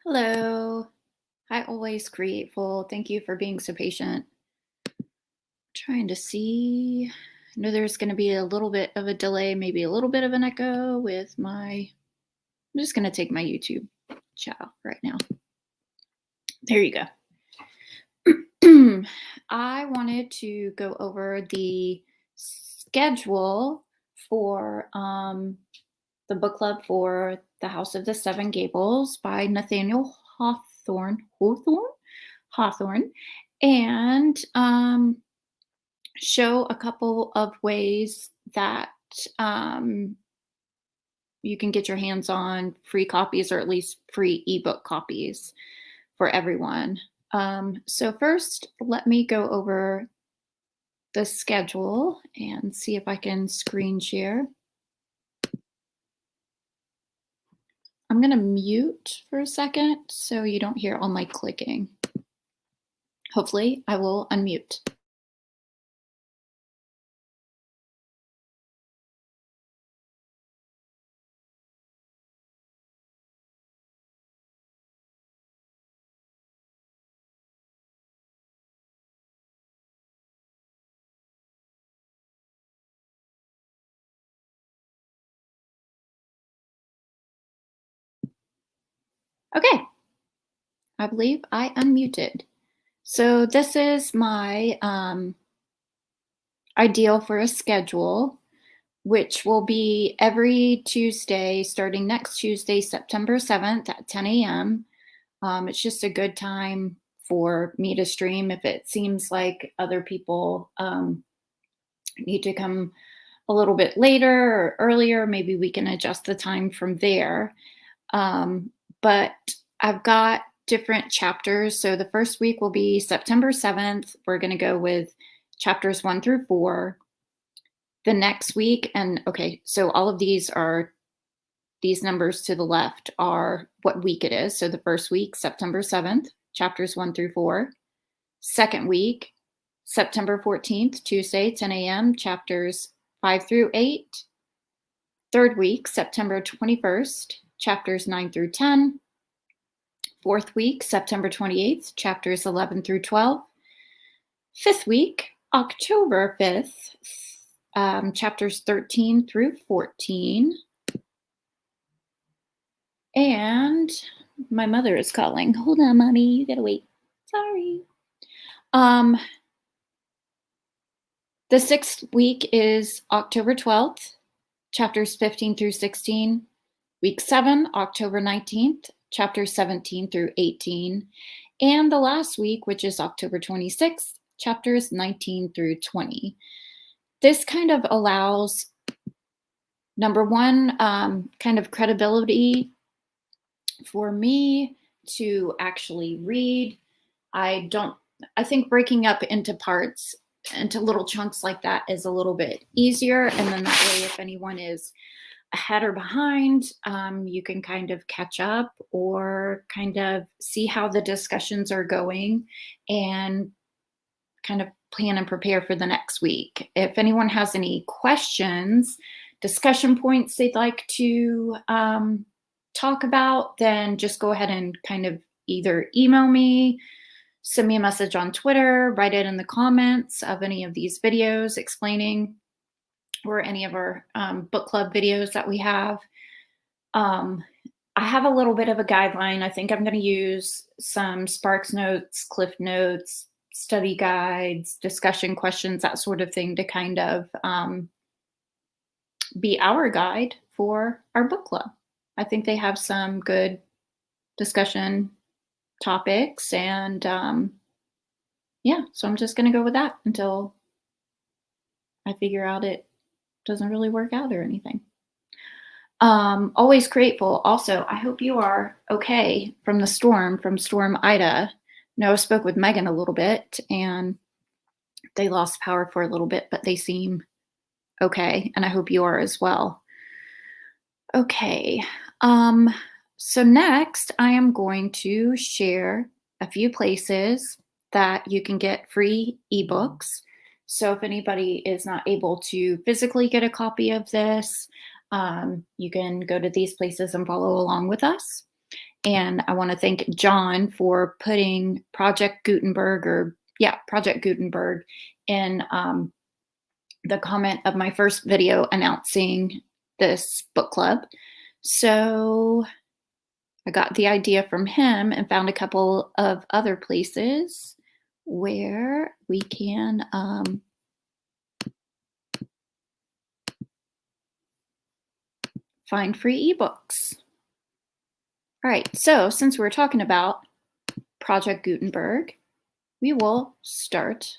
Hello. Hi, always grateful. Thank you for being so patient. Trying to see. I know there's going to be a little bit of a delay, maybe a little bit of an echo with my. I'm just going to take my YouTube chat off right now. There you go. I wanted to go over the schedule for the book club for The House of the Seven Gables by Nathaniel Hawthorne, and show a couple of ways that um, you can get your hands on free copies, or at least free ebook copies for everyone. So first, let me go over the schedule and see if I can screen share. I'm going to mute for a second so you don't hear all my clicking. Hopefully, I will unmute. Okay, I believe I unmuted. So this is my ideal for a schedule, which will be every Tuesday, starting next Tuesday, September 7th at 10 a.m. It's just a good time for me to stream. If it seems like other people need to come a little bit later or earlier, maybe we can adjust the time from there. But I've got different chapters. So the first week will be September 7th. We're going to go with chapters 1 through 4. The next week, and okay, so all of these numbers to the left are what week it is. So the first week, September 7th, chapters 1 through 4. Second week, September 14th, Tuesday, 10 a.m., chapters 5 through 8. Third week, September 21st, chapters 9 through 10. Fourth week, September 28th, chapters 11 through 12. Fifth week, October 5th, chapters 13 through 14. And my mother is calling. Hold on, mommy, you gotta wait. Sorry. The sixth week is October 12th, chapters 15 through 16. Week 7, October 19th, chapters 17 through 18. And the last week, which is October 26th, chapters 19 through 20. This kind of allows, number one, kind of credibility for me to actually read. I think breaking up into parts, into little chunks like that is a little bit easier. And then that way, if anyone is ahead or behind, you can kind of catch up or kind of see how the discussions are going and kind of plan and prepare for the next week. If anyone has any questions, discussion points they'd like to talk about, then just go ahead and kind of either email me, send me a message on Twitter, write it in the comments of any of these videos explaining, or any of our book club videos that we have. I have a little bit of a guideline. I think I'm going to use some Sparks notes, Cliff notes, study guides, discussion questions, that sort of thing to kind of be our guide for our book club. I think they have some good discussion topics, and yeah, so I'm just going to go with that until I figure out it doesn't really work out or anything. Always grateful. Also, I hope you are okay from the storm, from Storm Ida. Noah spoke with Megan a little bit, and they lost power for a little bit, but they seem okay, and I hope you are as well. Okay, so next I am going to share a few places that you can get free ebooks. So if anybody is not able to physically get a copy of this, you can go to these places and follow along with us. And I want to thank John for putting Project Gutenberg in the comment of my first video announcing this book club. So I got the idea from him and found a couple of other places where we can find free ebooks. All right, so since we're talking about Project Gutenberg, we will start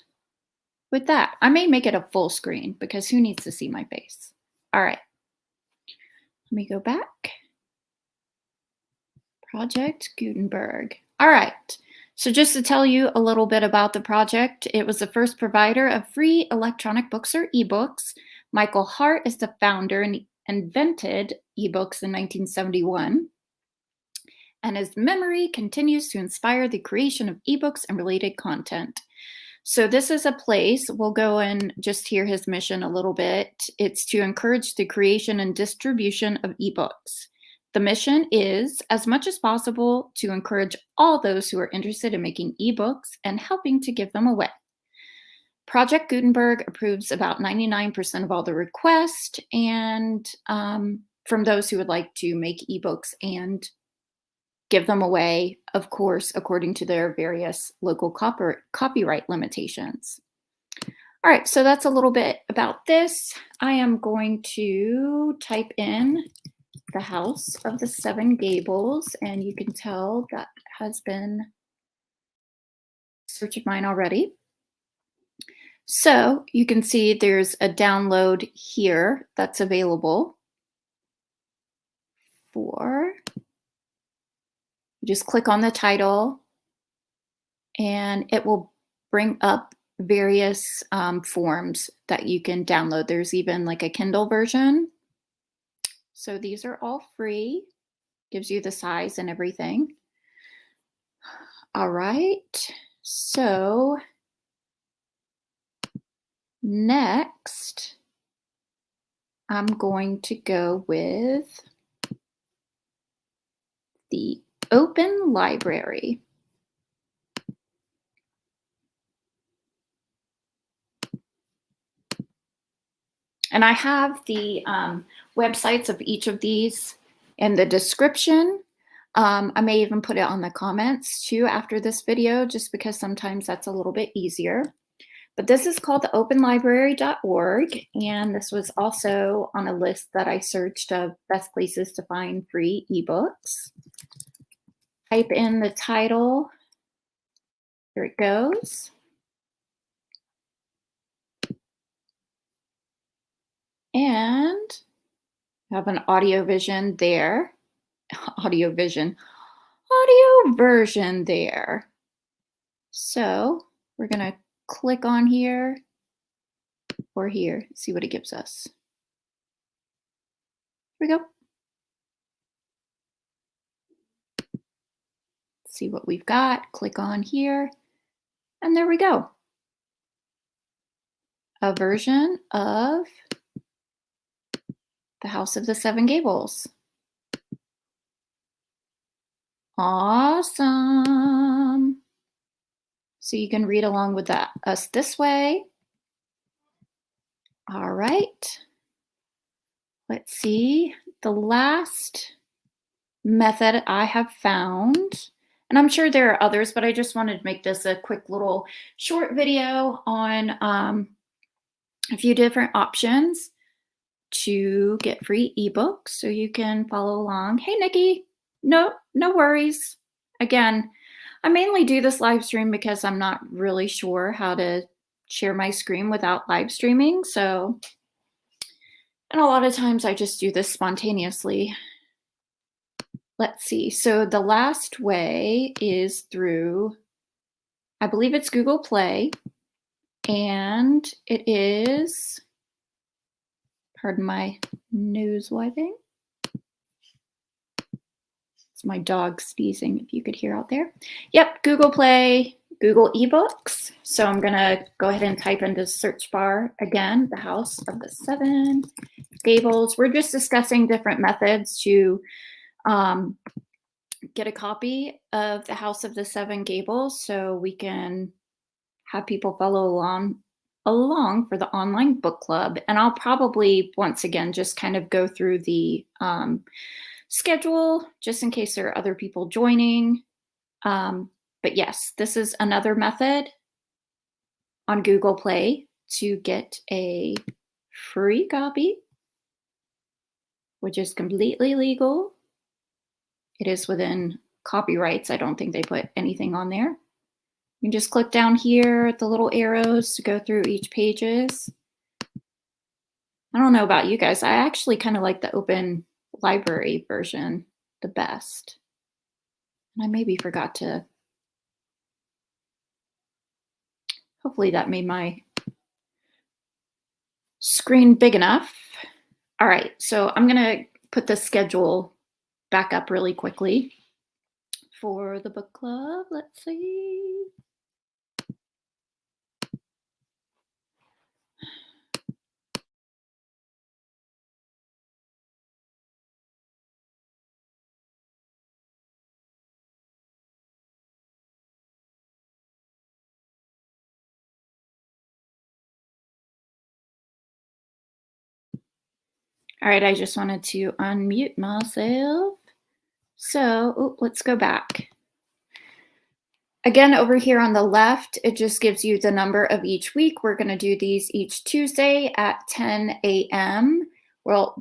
with that. I may make it a full screen because who needs to see my face? All right, let me go back. Project Gutenberg. All right, so just to tell you a little bit about the project, it was the first provider of free electronic books or ebooks. Michael Hart is the founder and invented ebooks in 1971. And his memory continues to inspire the creation of ebooks and related content. So this is a place, we'll go and just hear his mission a little bit. It's to encourage the creation and distribution of ebooks. The mission is, as much as possible, to encourage all those who are interested in making ebooks and helping to give them away. Project Gutenberg approves about 99% of all the requests, and from those who would like to make ebooks and give them away, of course, according to their various local copyright limitations. All right, so that's a little bit about this. I am going to type in the House of the Seven Gables, and you can tell that has been search of mine already. So you can see there's a download here that's available for, you just click on the title and it will bring up various forms that you can download. There's even like a Kindle version. So these are all free, gives you the size and everything. All right, so next, I'm going to go with the Open Library. And I have the websites of each of these in the description. I may even put it on the comments too after this video, just because sometimes that's a little bit easier. But this is called the openlibrary.org, and this was also on a list that I searched of best places to find free ebooks. Type in the title. Here it goes. And I have an audio version there. Audio version there. So we're going to click on here or here, see what it gives us. Here we go. See what we've got. Click on here, and there we go. A version of the House of the Seven Gables. Awesome. So you can read along with us this way. All right. Let's see. The last method I have found, and I'm sure there are others, but I just wanted to make this a quick little short video on a few different options to get free ebooks so you can follow along. Hey, Nikki. No worries. Again, I mainly do this live stream because I'm not really sure how to share my screen without live streaming. So, and a lot of times I just do this spontaneously. Let's see. So the last way is through, I believe it's Google Play, and it is, pardon my nose wiping. It's my dog sneezing, if you could hear out there. Yep, Google Play, Google eBooks. So I'm gonna go ahead and type into the search bar again, the House of the Seven Gables. We're just discussing different methods to get a copy of The House of the Seven Gables so we can have people follow along for the online book club. And I'll probably once again just kind of go through the schedule just in case there are other people joining. But yes, this is another method on Google Play to get a free copy, which is completely legal. It is within copyrights. I don't think they put anything on there. You can just click down here at the little arrows to go through each pages. I don't know about you guys. I actually kind of like the open library version the best. And I maybe forgot to, hopefully that made my screen big enough. All right, so I'm gonna put the schedule back up really quickly for the book club. Let's see. All right, I just wanted to unmute myself. So let's go back. Again, over here on the left, it just gives you the number of each week. We're going to do these each Tuesday at 10 a.m. Where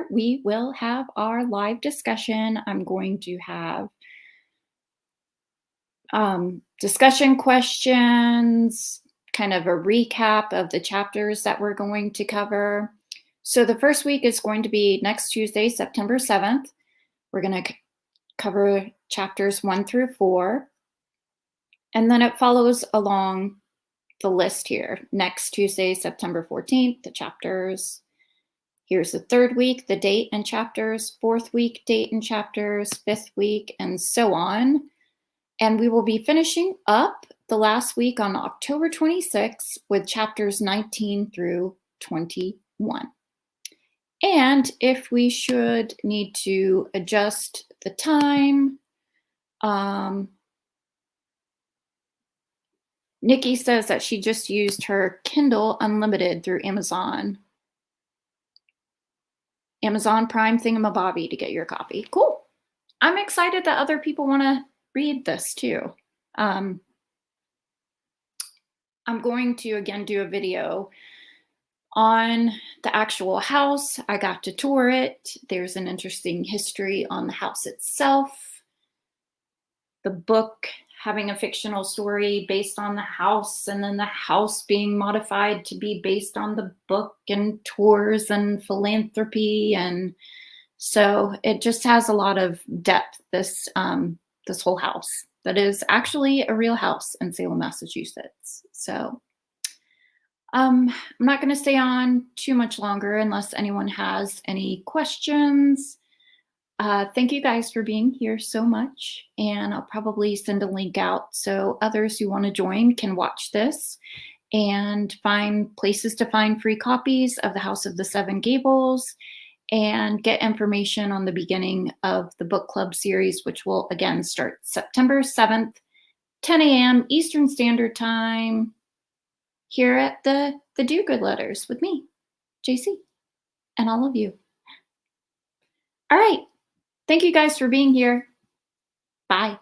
we will have our live discussion. I'm going to have discussion questions, kind of a recap of the chapters that we're going to cover. So the first week is going to be next Tuesday, September 7th. We're going to cover chapters 1 through 4. And then it follows along the list here. Next Tuesday, September 14th, the chapters. Here's the third week, the date and chapters. Fourth week, date and chapters. Fifth week, and so on. And we will be finishing up the last week on October 26th with chapters 19 through 21. And if we should need to adjust the time, Nikki says that she just used her Kindle Unlimited through Amazon Prime thingamabobby to get your copy. Cool. I'm excited that other people want to read this too. I'm going to again do a video on the actual house. I got to tour it. There's an interesting history on the house itself. The book having a fictional story based on the house, and then the house being modified to be based on the book, and tours and philanthropy. And so it just has a lot of depth, this whole house that is actually a real house in Salem, Massachusetts. So I'm not going to stay on too much longer unless anyone has any questions. Thank you guys for being here so much. And I'll probably send a link out so others who want to join can watch this and find places to find free copies of The House of the Seven Gables and get information on the beginning of the book club series, which will again start September 7th, 10 a.m. Eastern Standard Time, here at the Do Good Letters with me, JC, and all of you. All right. Thank you guys for being here. Bye.